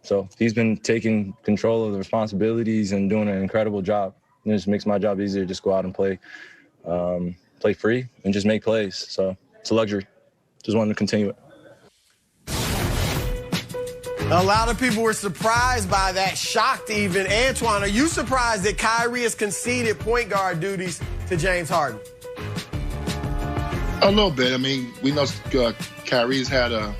So he's been taking control of the responsibilities and doing an incredible job. It just makes my job easier. Just go out and play free and just make plays. So it's a luxury. Just wanted to continue it. A lot of people were surprised by that, shocked even. Antoine, are you surprised that Kyrie has conceded point guard duties to James Harden? A little bit. I mean, we know Kyrie's had a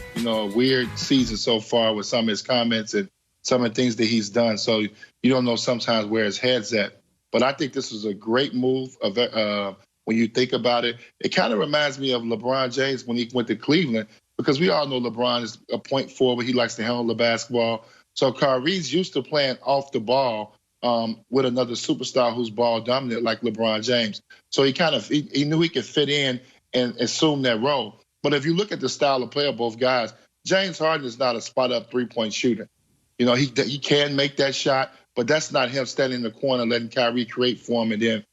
weird season so far with some of his comments and some of the things that he's done. So you don't know sometimes where his head's at. But I think this was a great move when you think about it. It kind of reminds me of LeBron James when he went to Cleveland, because we all know LeBron is a point forward. He likes to handle the basketball. So Kyrie's used to playing off the ball with another superstar who's ball dominant like LeBron James. So he knew he could fit in and assume that role. But if you look at the style of play of both guys, James Harden is not a spot-up three-point shooter. He can make that shot, but that's not him standing in the corner letting Kyrie create for him and then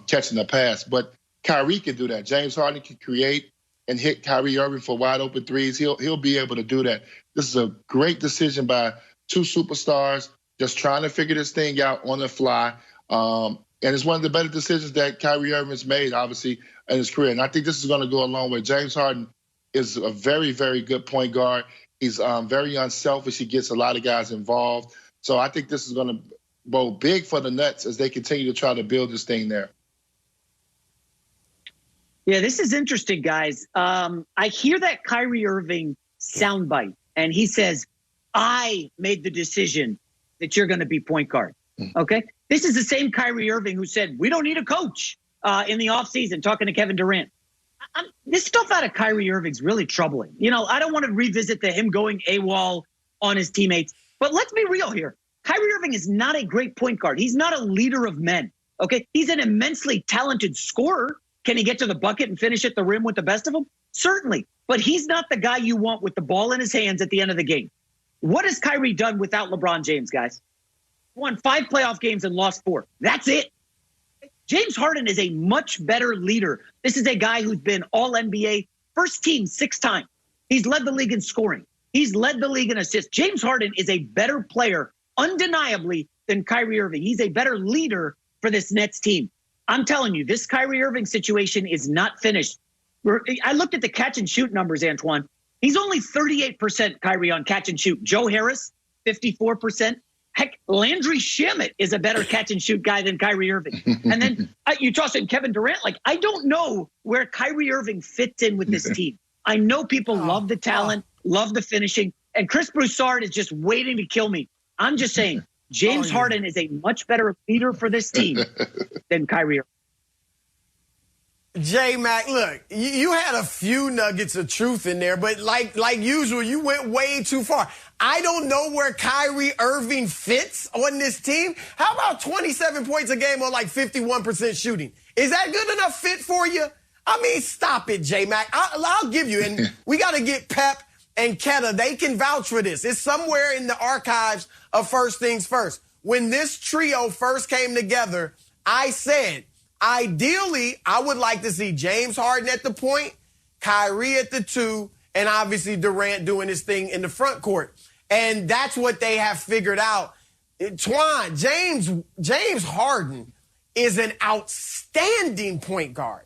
catching the pass. But Kyrie can do that. James Harden can create and hit Kyrie Irving for wide-open threes. He'll be able to do that. This is a great decision by two superstars just trying to figure this thing out on the fly. And it's one of the better decisions that Kyrie Irving's made, obviously, in his career. And I think this is going to go a long way. James Harden is a very, very good point guard. He's very unselfish. He gets a lot of guys involved. So I think this is going to go big for the Nets as they continue to try to build this thing there. Yeah, this is interesting, guys. I hear that Kyrie Irving soundbite, and he says, I made the decision that you're going to be point guard. Okay? This is the same Kyrie Irving who said, we don't need a coach in the offseason, talking to Kevin Durant. This stuff out of Kyrie Irving's really troubling. I don't want to revisit him going AWOL on his teammates, but let's be real here. Kyrie Irving is not a great point guard. He's not a leader of men, okay? He's an immensely talented scorer. Can he get to the bucket and finish at the rim with the best of them? Certainly, but he's not the guy you want with the ball in his hands at the end of the game. What has Kyrie done without LeBron James, guys? Won 5 playoff games and lost 4. That's it. James Harden is a much better leader. This is a guy who's been all-NBA, first team 6 times. He's led the league in scoring. He's led the league in assists. James Harden is a better player, undeniably, than Kyrie Irving. He's a better leader for this Nets team. I'm telling you, this Kyrie Irving situation is not finished. I looked at the catch and shoot numbers, Antoine. He's only 38% Kyrie on catch and shoot. Joe Harris, 54%. Heck, Landry Shamet is a better catch and shoot guy than Kyrie Irving. And then you toss in Kevin Durant. I don't know where Kyrie Irving fits in with this team. I know people love the talent, love the finishing, and Chris Broussard is just waiting to kill me. I'm just saying, James Harden is a much better leader for this team than Kyrie Irving. J-Mac, look, you had a few nuggets of truth in there, but like usual, you went way too far. I don't know where Kyrie Irving fits on this team. How about 27 points a game on 51% shooting? Is that good enough fit for you? I mean, stop it, J-Mac. I'll give you, and we got to get Pep and Keta. They can vouch for this. It's somewhere in the archives of First Things First. When this trio first came together, I said, ideally, I would like to see James Harden at the point, Kyrie at the 2, and obviously Durant doing his thing in the front court. And that's what they have figured out. Twan, James Harden is an outstanding point guard.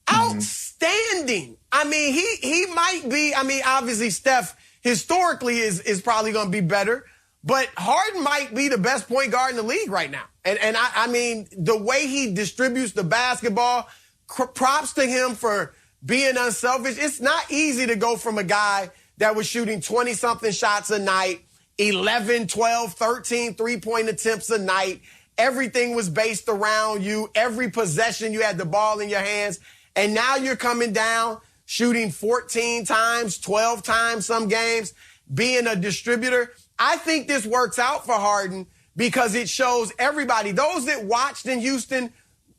Outstanding. I mean, he might be, obviously Steph historically is probably going to be better, but Harden might be the best point guard in the league right now. And I mean, the way he distributes the basketball, props to him for being unselfish. It's not easy to go from a guy that was shooting 20-something shots a night, 11, 12, 13 three-point attempts a night. Everything was based around you. Every possession, you had the ball in your hands. And now you're coming down, shooting 14 times, 12 times some games, being a distributor. I think this works out for Harden because it shows everybody, those that watched in Houston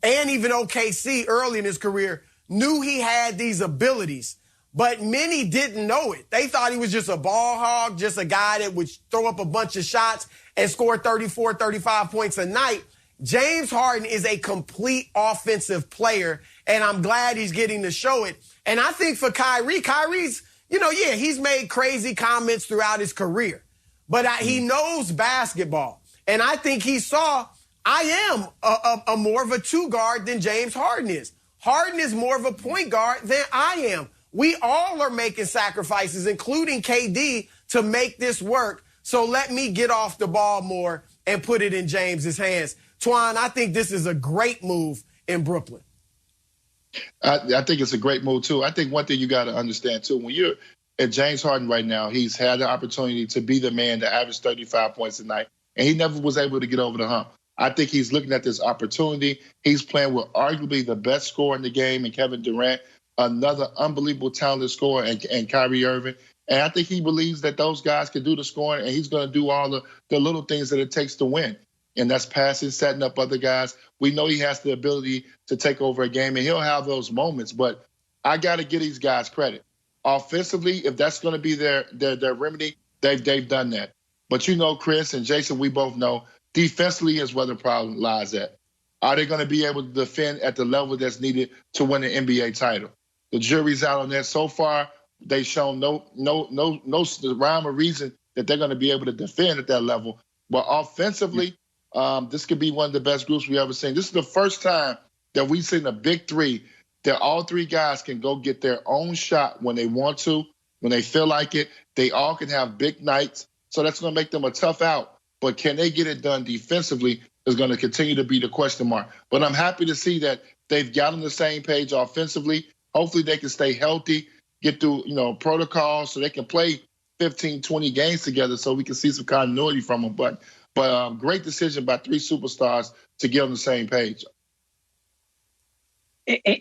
and even OKC early in his career, knew he had these abilities. But many didn't know it. They thought he was just a ball hog, just a guy that would throw up a bunch of shots and score 34, 35 points a night. James Harden is a complete offensive player, and I'm glad he's getting to show it. And I think for Kyrie's, he's made crazy comments throughout his career. but he knows basketball. And I think he saw I am a more of a two guard than James Harden is. Harden is more of a point guard than I am. We all are making sacrifices, including KD, to make this work. So let me get off the ball more and put it in James's hands. Twan, I think this is a great move in Brooklyn. I think it's a great move, too. I think one thing you got to understand, too, when you're at James Harden right now, he's had the opportunity to be the man to average 35 points a night, and he never was able to get over the hump. I think he's looking at this opportunity. He's playing with arguably the best scorer in the game in Kevin Durant, another unbelievable talented scorer, and Kyrie Irving. And I think he believes that those guys can do the scoring, and he's going to do all the little things that it takes to win. And that's passing, setting up other guys. We know he has the ability to take over a game, and he'll have those moments. But I got to give these guys credit. Offensively, if that's going to be their remedy, they've done that. But you know, Chris and Jason, we both know, defensively is where the problem lies at. Are they going to be able to defend at the level that's needed to win an NBA title? The jury's out on that. So far, they've shown no rhyme or reason that they're going to be able to defend at that level. But offensively, this could be one of the best groups we've ever seen. This is the first time that we've seen a big three that all three guys can go get their own shot when they want to, when they feel like it. They all can have big nights. So that's going to make them a tough out. But can they get it done defensively is going to continue to be the question mark. But I'm happy to see that they've got on the same page offensively. Hopefully they can stay healthy, get through, protocols so they can play 15, 20 games together so we can see some continuity from them. But great decision by three superstars to get on the same page.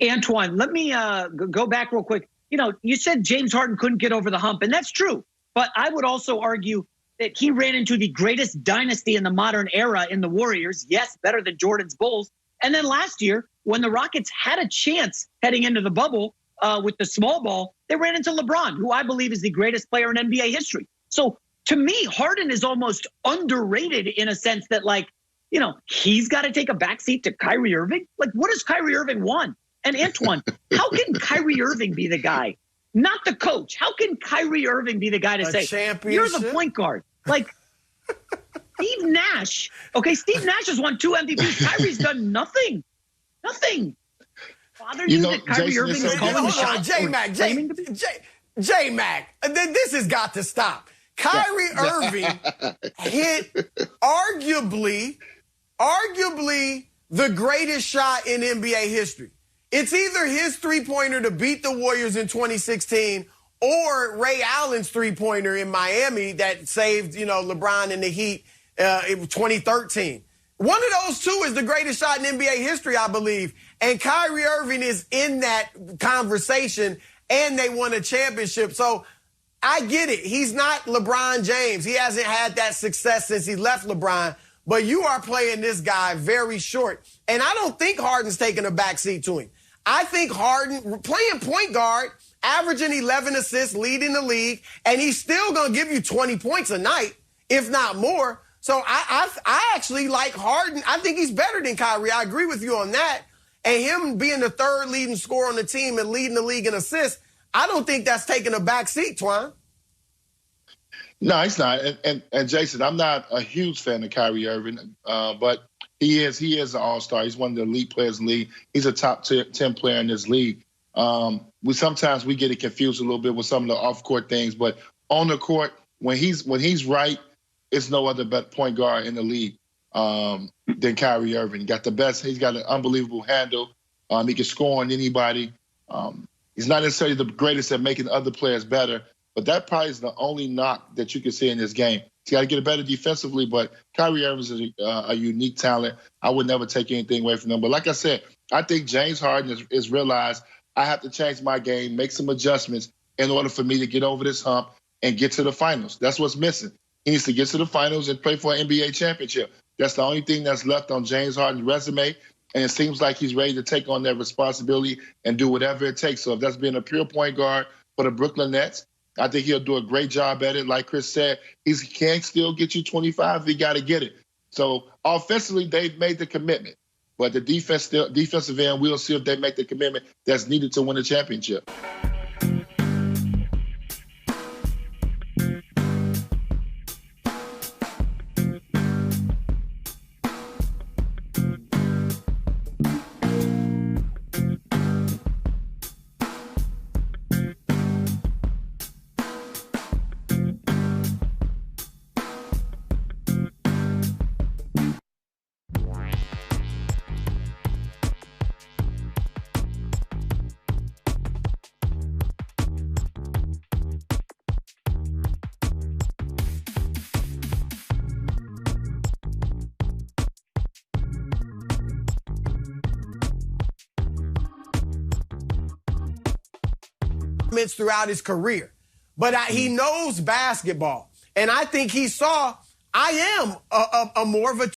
Antoine, let me go back real quick. You said James Harden couldn't get over the hump, and that's true. But I would also argue that he ran into the greatest dynasty in the modern era in the Warriors. Yes, better than Jordan's Bulls. And then last year, when the Rockets had a chance heading into the bubble with the small ball, they ran into LeBron, who I believe is the greatest player in NBA history. So to me, Harden is almost underrated in a sense that, he's got to take a backseat to Kyrie Irving. What does Kyrie Irving want? And Antoine, how can Kyrie Irving be the guy? Not the coach. How can Kyrie Irving be the guy to say, you're the point guard? Steve Nash. Okay, Steve Nash has won 2 MVPs. Kyrie's done nothing. Nothing. Bothered you that Kyrie Jason, Irving is calling the shots? J-Mac, this has got to stop. Kyrie Irving hit arguably the greatest shot in NBA history. It's either his three-pointer to beat the Warriors in 2016 or Ray Allen's three-pointer in Miami that saved, LeBron and the Heat in 2013. One of those two is the greatest shot in NBA history, I believe. And Kyrie Irving is in that conversation, and they won a championship. So I get it. He's not LeBron James. He hasn't had that success since he left LeBron. But you are playing this guy very short. And I don't think Harden's taking a backseat to him. I think Harden, playing point guard, averaging 11 assists, leading the league, and he's still going to give you 20 points a night, if not more. So I actually like Harden. I think he's better than Kyrie. I agree with you on that. And him being the third leading scorer on the team and leading the league in assists, I don't think that's taking a backseat, Twan. No, it's not. And Jason, I'm not a huge fan of Kyrie Irving, but he is an all-star. He's one of the elite players in the league. He's a top 10 player in this league. Sometimes we get it confused a little bit with some of the off-court things, but on the court, when he's right, it's no other point guard in the league than Kyrie Irving. He's got an unbelievable handle. He can score on anybody. He's not necessarily the greatest at making other players better, but that probably is the only knock that you can see in this game. He's got to get it better defensively, but Kyrie Irving is a unique talent. I would never take anything away from him. But like I said, I think James Harden is realized I have to change my game, make some adjustments in order for me to get over this hump and get to the finals. That's what's missing. He needs to get to the finals and play for an NBA championship. That's the only thing that's left on James Harden's resume, and it seems like he's ready to take on that responsibility and do whatever it takes. So if that's being a pure point guard for the Brooklyn Nets, I think he'll do a great job at it. Like Chris said, he can still get you 25 if he got to get it. So offensively, they've made the commitment. But the defensive end, we'll see if they make the commitment that's needed to win the championship. throughout his career. But he knows basketball. And I think he saw I am a more of a